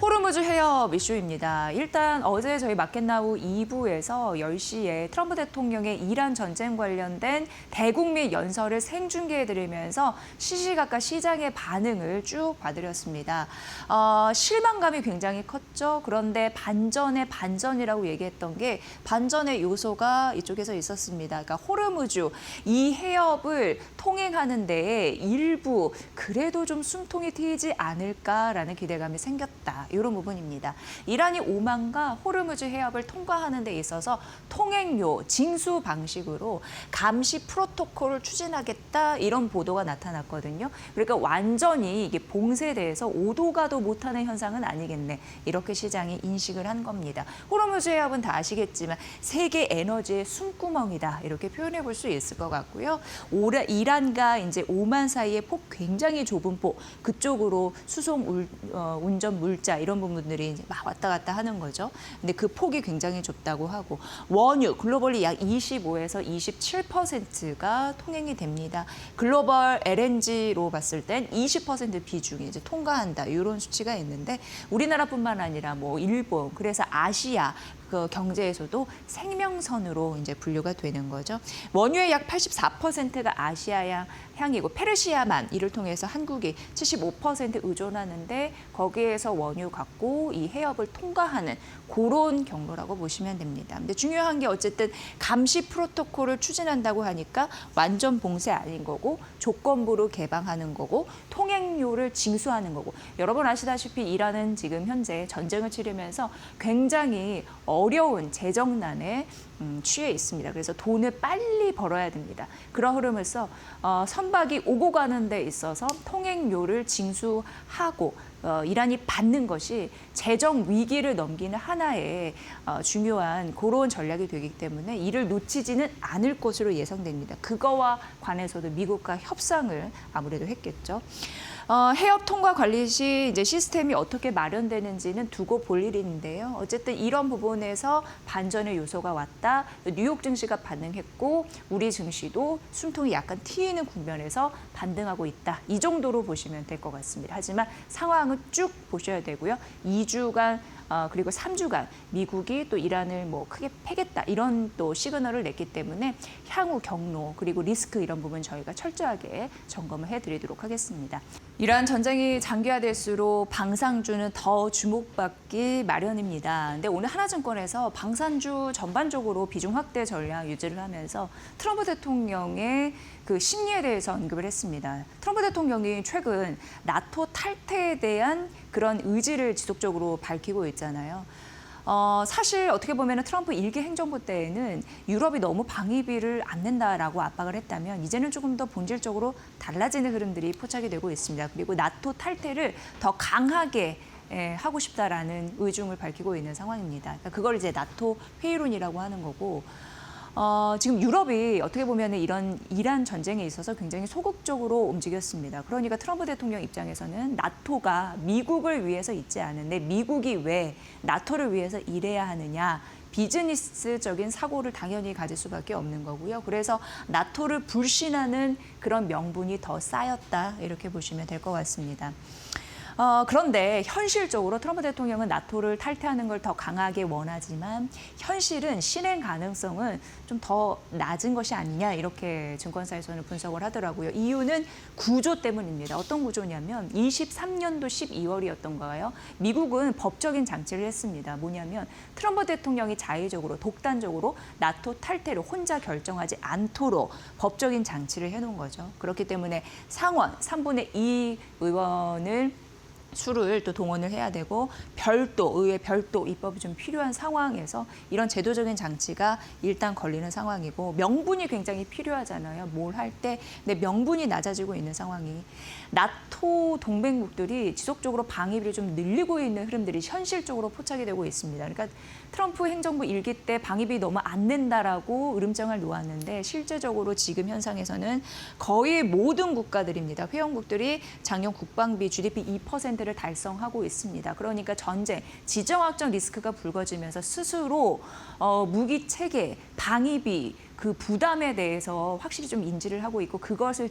호르무즈 해협 이슈입니다. 일단 어제 저희 마켓나우 2부에서 10시에 트럼프 대통령의 이란 전쟁 관련된 대국민 연설을 생중계해드리면서 시시각각 시장의 반응을 쭉 봐드렸습니다. 실망감이 굉장히 컸죠. 그런데 반전의 반전이라고 얘기했던 게 반전의 요소가 이쪽에서 있었습니다. 그러니까 호르무즈 이 해협을 통행하는 데에 일부 그래도 좀 숨통이 트이지 않을까라는 기대감이 생겼다. 이런 부분입니다. 이란이 오만과 호르무즈 해협을 통과하는 데 있어서 통행료, 징수 방식으로 감시 프로토콜을 추진하겠다 이런 보도가 나타났거든요. 그러니까 완전히 이게 봉쇄돼서 오도 가도 못하는 현상은 아니겠네. 이렇게 시장이 인식을 한 겁니다. 호르무즈 해협은 다 아시겠지만 세계 에너지의 숨구멍이다. 이렇게 표현해 볼 수 있을 것 같고요. 이란과 이제 오만 사이의 폭 굉장히 좁은 폭, 그쪽으로 수송 운전 물자 이런 부분들이 이제 막 왔다 갔다 하는 거죠. 근데 그 폭이 굉장히 좁다고 하고 원유 글로벌리 약 25에서 27%가 통행이 됩니다. 글로벌 LNG로 봤을 땐 20% 비중이 이제 통과한다 이런 수치가 있는데 우리나라뿐만 아니라 뭐 일본 그래서 아시아 그 경제에서도 생명선으로 이제 분류가 되는 거죠. 원유의 약 84%가 아시아 향이고 페르시아만 이를 통해서 한국이 75% 의존하는데 거기에서 원유 갖고 이 해협을 통과하는 그런 경로라고 보시면 됩니다. 근데 중요한 게 어쨌든 감시 프로토콜을 추진한다고 하니까 완전 봉쇄 아닌 거고 조건부로 개방하는 거고 통행료를 징수하는 거고 여러분 아시다시피 이란은 지금 현재 전쟁을 치르면서 굉장히 어려운 재정난에 취해 있습니다. 그래서 돈을 빨리 벌어야 됩니다. 그런 흐름에서 선박이 오고 가는 데 있어서 통행료를 징수하고 이란이 받는 것이 재정 위기를 넘기는 하나의 중요한 그런 전략이 되기 때문에 이를 놓치지는 않을 것으로 예상됩니다. 그거와 관해서도 미국과 협상을 아무래도 했겠죠. 해협 통과 관리 시 이제 시스템이 어떻게 마련되는지는 두고 볼 일인데요. 어쨌든 이런 부분에서 반전의 요소가 왔다. 뉴욕 증시가 반응했고 우리 증시도 숨통이 약간 트이는 국면에서 반등하고 있다. 이 정도로 보시면 될 것 같습니다. 하지만 상황은 쭉 보셔야 되고요. 2주간 그리고 3주간 미국이 또 이란을 뭐 크게 패겠다 이런 또 시그널을 냈기 때문에 향후 경로 그리고 리스크 이런 부분 저희가 철저하게 점검을 해드리도록 하겠습니다. 이란 전쟁이 장기화될수록 방산주는 더 주목받기 마련입니다. 근데 오늘 하나증권에서 방산주 전반적으로 비중 확대 전략 유지를 하면서 트럼프 대통령의 그 심리에 대해서 언급을 했습니다. 트럼프 대통령이 최근 나토 탈퇴에 대한 그런 의지를 지속적으로 밝히고 있잖아요. 사실 어떻게 보면 트럼프 일기 행정부 때에는 유럽이 너무 방위비를 안 낸다라고 압박을 했다면 이제는 조금 더 본질적으로 달라지는 흐름들이 포착이 되고 있습니다. 그리고 나토 탈퇴를 더 강하게 하고 싶다라는 의중을 밝히고 있는 상황입니다. 그러니까 그걸 이제 나토 회의론이라고 하는 거고 지금 유럽이 어떻게 보면 이런 이란 전쟁에 있어서 굉장히 소극적으로 움직였습니다. 그러니까 트럼프 대통령 입장에서는 나토가 미국을 위해서 있지 않은데 미국이 왜 나토를 위해서 일해야 하느냐. 비즈니스적인 사고를 당연히 가질 수밖에 없는 거고요. 그래서 나토를 불신하는 그런 명분이 더 쌓였다. 이렇게 보시면 될 것 같습니다. 그런데 현실적으로 트럼프 대통령은 나토를 탈퇴하는 걸 더 강하게 원하지만 현실은 실행 가능성은 좀 더 낮은 것이 아니냐 이렇게 증권사에서는 분석을 하더라고요. 이유는 구조 때문입니다. 어떤 구조냐면 23년도 12월이었던 거예요. 미국은 법적인 장치를 했습니다. 뭐냐면 트럼프 대통령이 자의적으로 독단적으로 나토 탈퇴를 혼자 결정하지 않도록 법적인 장치를 해놓은 거죠. 그렇기 때문에 상원 3분의 2 의원을 수를 또 동원을 해야 되고 의회 별도 입법이 좀 필요한 상황에서 이런 제도적인 장치가 일단 걸리는 상황이고 명분이 굉장히 필요하잖아요. 뭘 할 때. 근데 명분이 낮아지고 있는 상황이 나토 동맹국들이 지속적으로 방위비를 좀 늘리고 있는 흐름들이 현실적으로 포착이 되고 있습니다. 그러니까 트럼프 행정부 일기 때 방위비 너무 안 낸다라고 으름장을 놓았는데 실제적으로 지금 현상에서는 거의 모든 국가들입니다. 회원국들이 작년 국방비 GDP 2%를 달성하고 있습니다. 그러니까 전쟁, 지정학적 리스크가 불거지면서 스스로 무기 체계, 방위비 그 부담에 대해서 확실히 좀 인지를 하고 있고 그것을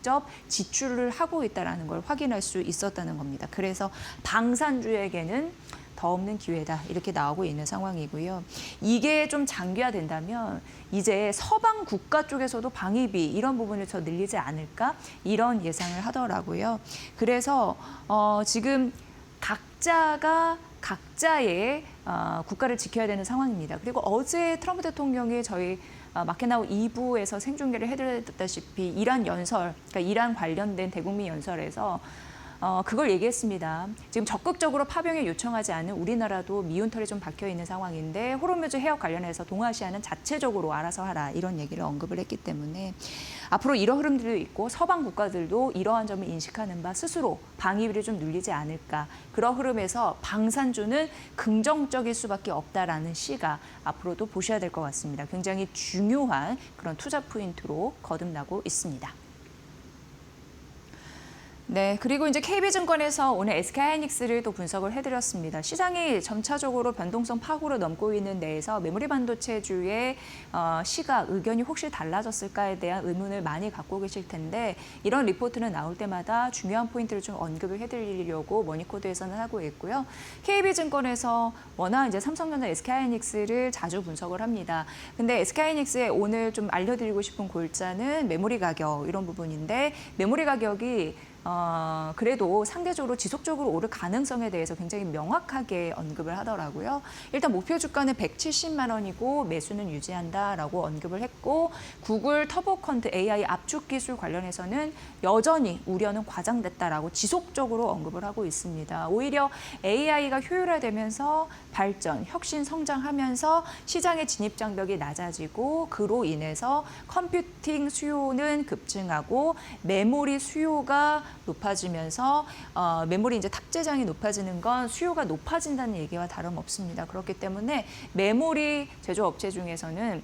직접 지출을 하고 있다는 걸 확인할 수 있었다는 겁니다. 그래서 방산주에게는 더 없는 기회다 이렇게 나오고 있는 상황이고요. 이게 좀 장기화된다면 이제 서방 국가 쪽에서도 방위비 이런 부분을 더 늘리지 않을까 이런 예상을 하더라고요. 그래서 지금 각자가 각자의 국가를 지켜야 되는 상황입니다. 그리고 어제 트럼프 대통령이 저희 마켓나우 2부에서 생중계를 해드렸다시피 이란 연설, 그러니까 이란 관련된 대국민 연설에서 그걸 얘기했습니다. 지금 적극적으로 파병에 요청하지 않은 우리나라도 미운털이 좀 박혀 있는 상황인데 호르무즈 해역 관련해서 동아시아는 자체적으로 알아서 하라 이런 얘기를 언급을 했기 때문에 앞으로 이런 흐름들도 있고 서방 국가들도 이러한 점을 인식하는 바 스스로 방위비를 좀 늘리지 않을까. 그런 흐름에서 방산주는 긍정적일 수밖에 없다라는 시가 앞으로도 보셔야 될 것 같습니다. 굉장히 중요한 그런 투자 포인트로 거듭나고 있습니다. 네, 그리고 이제 KB증권에서 오늘 SK하이닉스를 또 분석을 해드렸습니다. 시장이 점차적으로 변동성 파고를 넘고 있는 데에서 메모리 반도체주의 시각, 의견이 혹시 달라졌을까에 대한 의문을 많이 갖고 계실 텐데 이런 리포트는 나올 때마다 중요한 포인트를 좀 언급을 해드리려고 머니코드에서는 하고 있고요. KB증권에서 워낙 이제 삼성전자, SK하이닉스를 자주 분석을 합니다. 근데 SK하이닉스에 오늘 좀 알려드리고 싶은 골자는 메모리 가격 이런 부분인데 메모리 가격이 그래도 상대적으로 지속적으로 오를 가능성에 대해서 굉장히 명확하게 언급을 하더라고요. 일단 목표 주가는 170만 원이고 매수는 유지한다라고 언급을 했고 구글 터보컨트 AI 압축 기술 관련해서는 여전히 우려는 과장됐다라고 지속적으로 언급을 하고 있습니다. 오히려 AI가 효율화되면서 발전, 혁신 성장하면서 시장의 진입 장벽이 낮아지고 그로 인해서 컴퓨팅 수요는 급증하고 메모리 수요가 높아지면서 메모리 이제 탑재량이 높아지는 건 수요가 높아진다는 얘기와 다름없습니다. 그렇기 때문에 메모리 제조업체 중에서는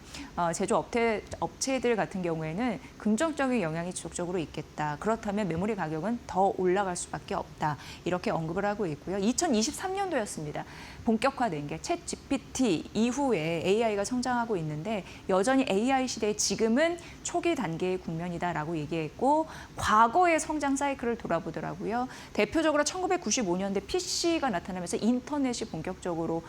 제조업체들 같은 경우에는 긍정적인 영향이 지속적으로 있겠다. 그렇다면 메모리 가격은 더 올라갈 수밖에 없다. 이렇게 언급을 하고 있고요. 2023년도였습니다. 본격화된 게 챗 GPT 이후에 AI가 성장하고 있는데 여전히 AI 시대의 지금은 초기 단계의 국면이다라고 얘기했고 과거의 성장 사이클을 돌아보더라고요. 대표적으로 1995년대 PC가 나타나면서 인터넷이 본격적으로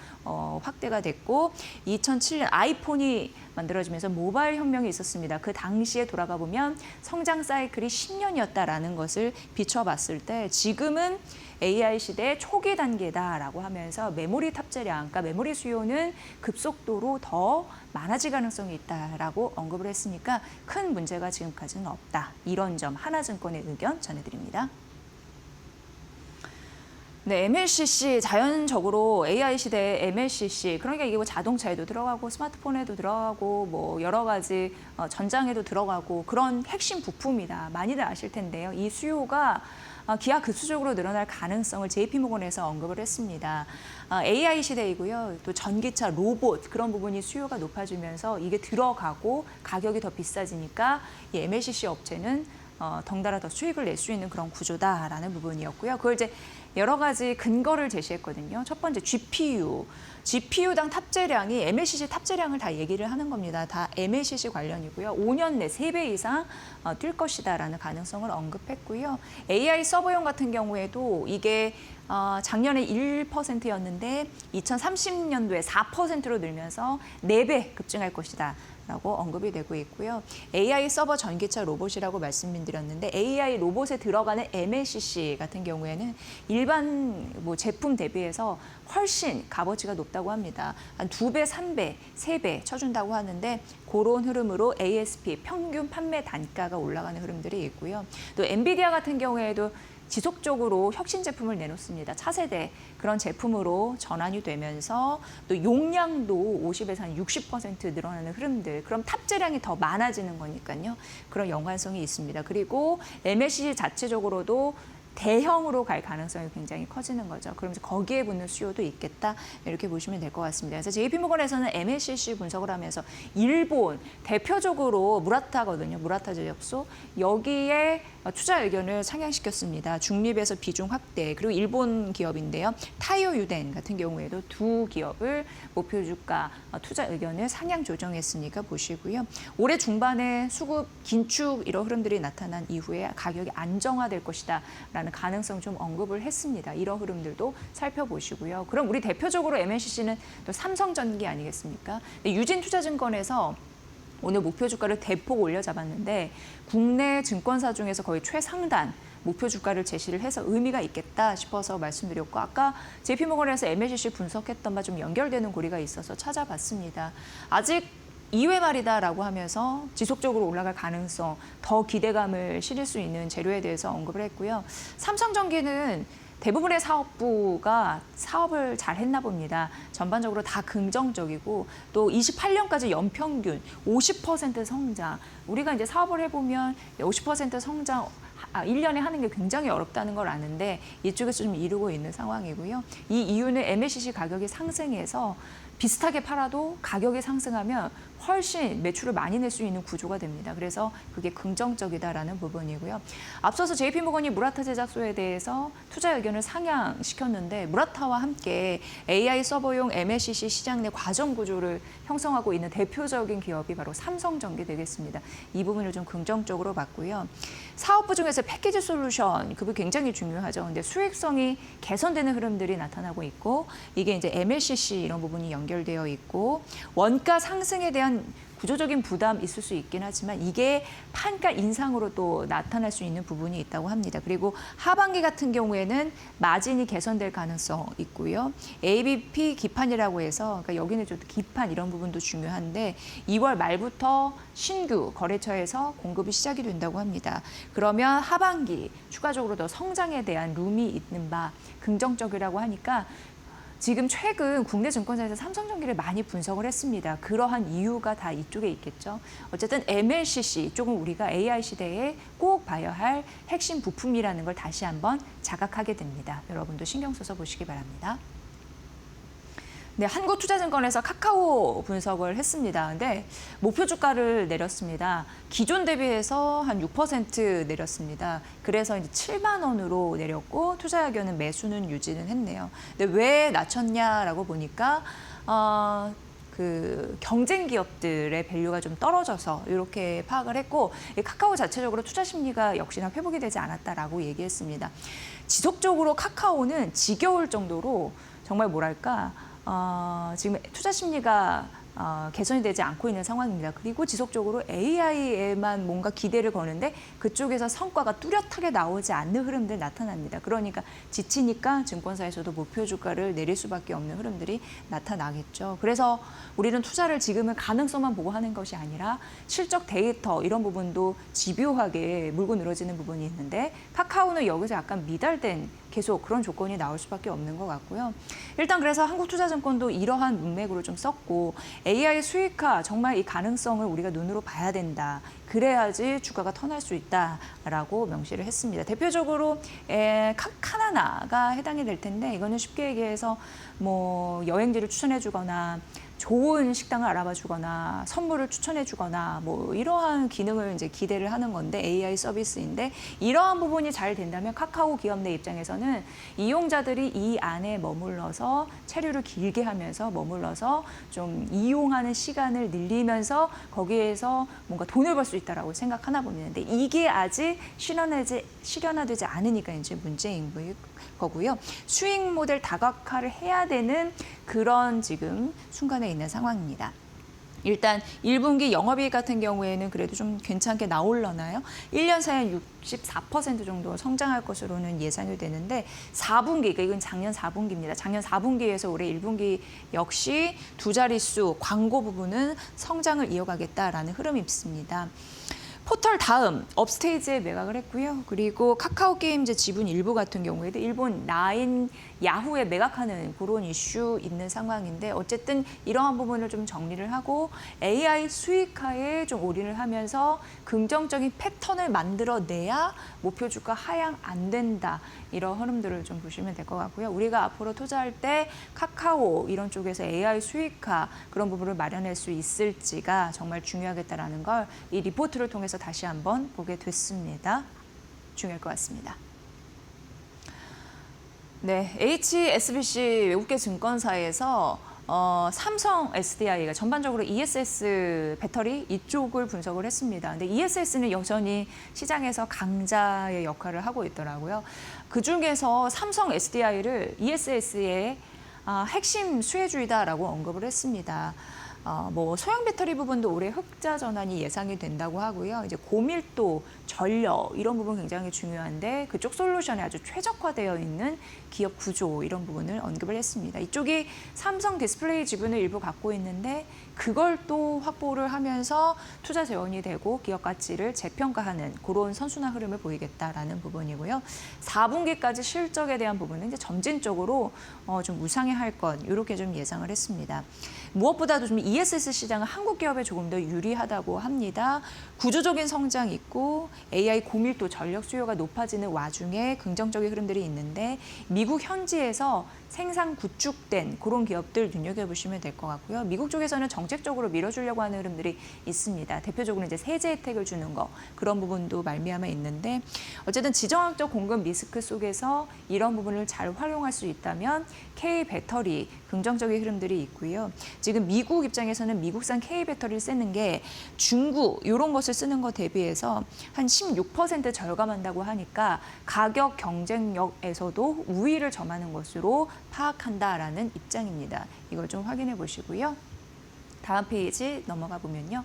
확대가 됐고 2007년 아이폰이 만들어지면서 모바일 혁명이 있었습니다. 그 당시에 돌아가 보면 성장 사이클이 10년이었다라는 것을 비춰봤을 때 지금은 AI 시대의 초기 단계다라고 하면서 메모리 탑재량, 그러니까 메모리 수요는 급속도로 더 많아질 가능성이 있다라고 언급을 했으니까 큰 문제가 지금까지는 없다. 이런 점 하나증권의 의견 전해드립니다. 네, MLCC 자연적으로 AI 시대의 MLCC 그러니까 이게 뭐 자동차에도 들어가고 스마트폰에도 들어가고 뭐 여러 가지 전장에도 들어가고 그런 핵심 부품이다. 많이들 아실 텐데요. 이 수요가 기하급수적으로 늘어날 가능성을 JP모건에서 언급을 했습니다. AI 시대이고요. 또 전기차, 로봇 그런 부분이 수요가 높아지면서 이게 들어가고 가격이 더 비싸지니까 이 MLCC 업체는 덩달아 더 수익을 낼 수 있는 그런 구조다라는 부분이었고요. 그걸 이제 여러 가지 근거를 제시했거든요. 첫 번째 GPU당 탑재량이 MLCC 탑재량을 다 얘기를 하는 겁니다. 다 MLCC 관련이고요. 5년 내 3배 이상 뛸 것이다라는 가능성을 언급했고요. AI 서버용 같은 경우에도 이게 작년에 1%였는데 2030년도에 4%로 늘면서 4배 급증할 것이다. 라고 언급이 되고 있고요. AI 서버 전기차 로봇이라고 말씀드렸는데 AI 로봇에 들어가는 MLCC 같은 경우에는 일반 제품 대비해서 훨씬 값어치가 높다고 합니다. 한 2배, 3배, 3배 쳐준다고 하는데 그런 흐름으로 ASP, 평균 판매 단가가 올라가는 흐름들이 있고요. 또 엔비디아 같은 경우에도 지속적으로 혁신 제품을 내놓습니다. 차세대 그런 제품으로 전환이 되면서 또 용량도 50에서 한 60% 늘어나는 흐름들. 그럼 탑재량이 더 많아지는 거니까요. 그런 연관성이 있습니다. 그리고 MLCC 자체적으로도 대형으로 갈 가능성이 굉장히 커지는 거죠. 그러면서 거기에 붙는 수요도 있겠다. 이렇게 보시면 될 것 같습니다. 그래서 JP모건에서는 MLCC 분석을 하면서 일본 대표적으로 무라타거든요. 무라타 제약소. 여기에 투자 의견을 상향시켰습니다. 중립에서 비중 확대. 그리고 일본 기업인데요. 타이오 유덴 같은 경우에도 두 기업을 목표 주가 투자 의견을 상향 조정했으니까 보시고요. 올해 중반에 수급 긴축 이런 흐름들이 나타난 이후에 가격이 안정화될 것이다 라는 가능성 좀 언급을 했습니다. 이런 흐름들도 살펴보시고요. 그럼 우리 대표적으로 MLCC는 또 삼성전기 아니겠습니까? 유진투자증권에서 오늘 목표 주가를 대폭 올려 잡았는데 국내 증권사 중에서 거의 최상단 목표 주가를 제시를 해서 의미가 있겠다 싶어서 말씀드렸고 아까 JP모건에서 MLCC 분석했던 바 좀 연결되는 고리가 있어서 찾아봤습니다. 아직 2회 말이다라고 하면서 지속적으로 올라갈 가능성, 더 기대감을 실을 수 있는 재료에 대해서 언급을 했고요. 삼성전기는 대부분의 사업부가 사업을 잘 했나 봅니다. 전반적으로 다 긍정적이고 또 28년까지 연평균 50% 성장. 우리가 이제 사업을 해보면 50% 성장 1년에 하는 게 굉장히 어렵다는 걸 아는데 이쪽에서 좀 이루고 있는 상황이고요. 이 이유는 MLCC 가격이 상승해서 비슷하게 팔아도 가격이 상승하면 훨씬 매출을 많이 낼 수 있는 구조가 됩니다. 그래서 그게 긍정적이다라는 부분이고요. 앞서서 JP모건이 무라타 제작소에 대해서 투자 의견을 상향시켰는데 무라타와 함께 AI 서버용 MLCC 시장 내 과정 구조를 형성하고 있는 대표적인 기업이 바로 삼성전기 되겠습니다. 이 부분을 좀 긍정적으로 봤고요. 사업부 중에서 패키지 솔루션, 그게 굉장히 중요하죠. 근데 수익성이 개선되는 흐름들이 나타나고 있고 이게 이제 MLCC 이런 부분이 연결되어 있고 원가 상승에 대한 구조적인 부담 있을 수 있긴 하지만 이게 판가 인상으로 또 나타날 수 있는 부분이 있다고 합니다. 그리고 하반기 같은 경우에는 마진이 개선될 가능성 있고요. ABP 기판이라고 해서 그러니까 여기는 좀 기판 이런 부분도 중요한데 2월 말부터 신규 거래처에서 공급이 시작이 된다고 합니다. 그러면 하반기 추가적으로 더 성장에 대한 룸이 있는 바 긍정적이라고 하니까 지금 최근 국내 증권사에서 삼성전기를 많이 분석을 했습니다. 그러한 이유가 다 이쪽에 있겠죠. 어쨌든 MLCC 이쪽은 우리가 AI 시대에 꼭 봐야 할 핵심 부품이라는 걸 다시 한번 자각하게 됩니다. 여러분도 신경 써서 보시기 바랍니다. 네, 한국투자증권에서 카카오 분석을 했습니다. 근데 목표 주가를 내렸습니다. 기존 대비해서 한 6% 내렸습니다. 그래서 이제 7만 원으로 내렸고 투자 의견은 매수는 유지는 했네요. 근데 왜 낮췄냐라고 보니까 그 경쟁 기업들의 밸류가 좀 떨어져서 이렇게 파악을 했고 카카오 자체적으로 투자 심리가 역시나 회복이 되지 않았다라고 얘기했습니다. 지속적으로 카카오는 지겨울 정도로 정말 뭐랄까 지금 투자 심리가 개선이 되지 않고 있는 상황입니다. 그리고 지속적으로 AI에만 뭔가 기대를 거는데 그쪽에서 성과가 뚜렷하게 나오지 않는 흐름들 나타납니다. 그러니까 지치니까 증권사에서도 목표 주가를 내릴 수밖에 없는 흐름들이 나타나겠죠. 그래서 우리는 투자를 지금은 가능성만 보고 하는 것이 아니라 실적 데이터 이런 부분도 집요하게 물고 늘어지는 부분이 있는데 카카오는 여기서 약간 미달된 계속 그런 조건이 나올 수밖에 없는 것 같고요. 일단 그래서 한국투자증권도 이러한 문맥으로 좀 썼고 AI 수익화 정말 이 가능성을 우리가 눈으로 봐야 된다. 그래야지 주가가 턴할 수 있다라고 명시를 했습니다. 대표적으로 카나나가 해당이 될 텐데 이거는 쉽게 얘기해서 뭐 여행지를 추천해 주거나 좋은 식당을 알아봐 주거나 선물을 추천해 주거나 뭐 이러한 기능을 이제 기대를 하는 건데 AI 서비스인데 이러한 부분이 잘 된다면 카카오 기업 내 입장에서는 이용자들이 이 안에 머물러서 체류를 길게 하면서 머물러서 좀 이용하는 시간을 늘리면서 거기에서 뭔가 돈을 벌 수 있다라고 생각하나 봅니다. 이게 아직 실현화되지 않으니까 이제 문제인 거고요. 수익 모델 다각화를 해야 되는 그런 지금 순간에 있는 상황입니다. 일단 1분기 영업이익 같은 경우에는 그래도 좀 괜찮게 나올려나요? 1년 사이에 64% 정도 성장할 것으로는 예상이 되는데 4분기, 그러니까 이건 작년 4분기입니다. 작년 4분기에서 올해 1분기 역시 두 자릿수 광고 부분은 성장을 이어가겠다라는 흐름이 있습니다. 포털 다음 업스테이지에 매각을 했고요. 그리고 카카오 게임즈 지분 일부 같은 경우에도 일본 나인 야후에 매각하는 그런 이슈 있는 상황인데 어쨌든 이러한 부분을 좀 정리를 하고 AI 수익화에 좀 올인을 하면서 긍정적인 패턴을 만들어내야 목표 주가 하향 안 된다. 이런 흐름들을 좀 보시면 될 것 같고요. 우리가 앞으로 투자할 때 카카오 이런 쪽에서 AI 수익화 그런 부분을 마련할 수 있을지가 정말 중요하겠다라는 걸 이 리포트를 통해서 다시 한번 보게 됐습니다. 중요할 것 같습니다. 네, HSBC 외국계 증권사에서 삼성 SDI가 전반적으로 ESS 배터리 이쪽을 분석을 했습니다. 근데 ESS는 여전히 시장에서 강자의 역할을 하고 있더라고요. 그 중에서 삼성 SDI를 ESS의 핵심 수혜주이다라고 언급을 했습니다. 뭐 소형 배터리 부분도 올해 흑자 전환이 예상이 된다고 하고요. 이제 고밀도, 전력 이런 부분 굉장히 중요한데 그쪽 솔루션에 아주 최적화되어 있는 기업 구조 이런 부분을 언급을 했습니다. 이쪽이 삼성 디스플레이 지분을 일부 갖고 있는데 그걸 또 확보를 하면서 투자 재원이 되고 기업 가치를 재평가하는 그런 선순환 흐름을 보이겠다라는 부분이고요. 4분기까지 실적에 대한 부분은 이제 점진적으로 좀 우상향할 것 이렇게 좀 예상을 했습니다. 무엇보다도 좀 ESS 시장은 한국 기업에 조금 더 유리하다고 합니다. 구조적인 성장이 있고 AI 고밀도 전력 수요가 높아지는 와중에 긍정적인 흐름들이 있는데 미국 현지에서 생산 구축된 그런 기업들 눈여겨보시면 될 것 같고요. 미국 쪽에서는 정책적으로 밀어주려고 하는 흐름들이 있습니다. 대표적으로 이제 세제 혜택을 주는 거 그런 부분도 말미암아 있는데 어쨌든 지정학적 공급 리스크 속에서 이런 부분을 잘 활용할 수 있다면 K 배터리 긍정적인 흐름들이 있고요. 지금 미국 입장에서는 미국산 K 배터리를 쓰는 게 중국 이런 것을 쓰는 것 대비해서 한 16% 절감한다고 하니까 가격 경쟁력에서도 우위를 점하는 것으로 파악한다라는 입장입니다. 이걸 좀 확인해 보시고요. 다음 페이지 넘어가 보면요.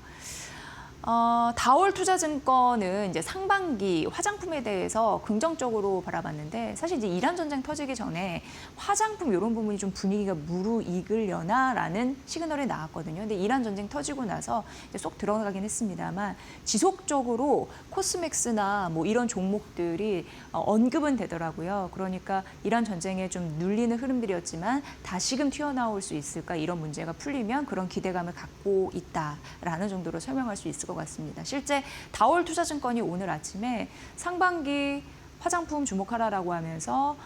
다올투자증권은 이제 상반기 화장품에 대해서 긍정적으로 바라봤는데 사실 이제 이란 전쟁 터지기 전에 화장품 이런 부분이 좀 분위기가 무르익으려나라는 시그널이 나왔거든요. 근데 이란 전쟁 터지고 나서 이제 쏙 들어가긴 했습니다만 지속적으로 코스맥스나 뭐 이런 종목들이 언급은 되더라고요. 그러니까 이란 전쟁에 좀 눌리는 흐름들이었지만 다시금 튀어나올 수 있을까 이런 문제가 풀리면 그런 기대감을 갖고 있다라는 정도로 설명할 수 있을 것 같습니다. 실제 다올투자증권이 오늘 아침에 상반기 화장품 주목하라라고 하면서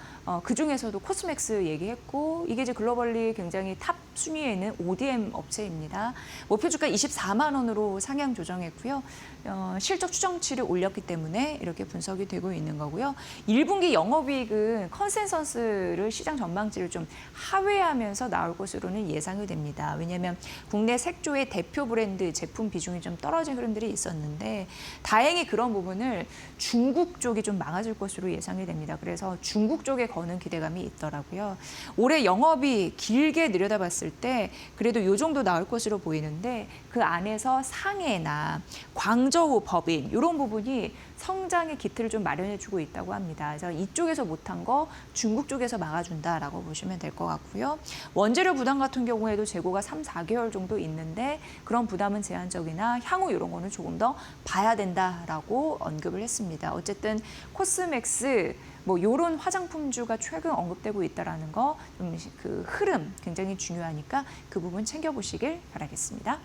그중에서도 코스맥스 얘기했고 이게 이제 글로벌리 굉장히 탑 순위에 있는 ODM 업체입니다. 목표 주가 24만 원으로 상향 조정했고요. 실적 추정치를 올렸기 때문에 이렇게 분석이 되고 있는 거고요. 1분기 영업이익은 컨센서스를 시장 전망치를 좀 하회하면서 나올 것으로는 예상이 됩니다. 왜냐하면 국내 색조의 대표 브랜드 제품 비중이 좀 떨어진 흐름들이 있었는데 다행히 그런 부분을 중국 쪽이 좀 막아줄 것으로 예상이 됩니다. 그래서 중국 쪽에 거는 기대감이 있더라고요. 올해 영업이 길게 들여다봤을 때 그래도 이 정도 나올 것으로 보이는데 그 안에서 상해나 광저우 법인 이런 부분이 성장의 기틀을 좀 마련해주고 있다고 합니다. 그래서 이쪽에서 못한 거 중국 쪽에서 막아준다라고 보시면 될 것 같고요. 원재료 부담 같은 경우에도 재고가 3, 4개월 정도 있는데 그런 부담은 제한적이나 향후 이런 거는 조금 더 봐야 된다라고 언급을 했습니다. 어쨌든 코스맥스 뭐 이런 화장품주가 최근 언급되고 있다라는 거 좀 그 흐름 굉장히 중요하니까 그 부분 챙겨보시길 바라겠습니다.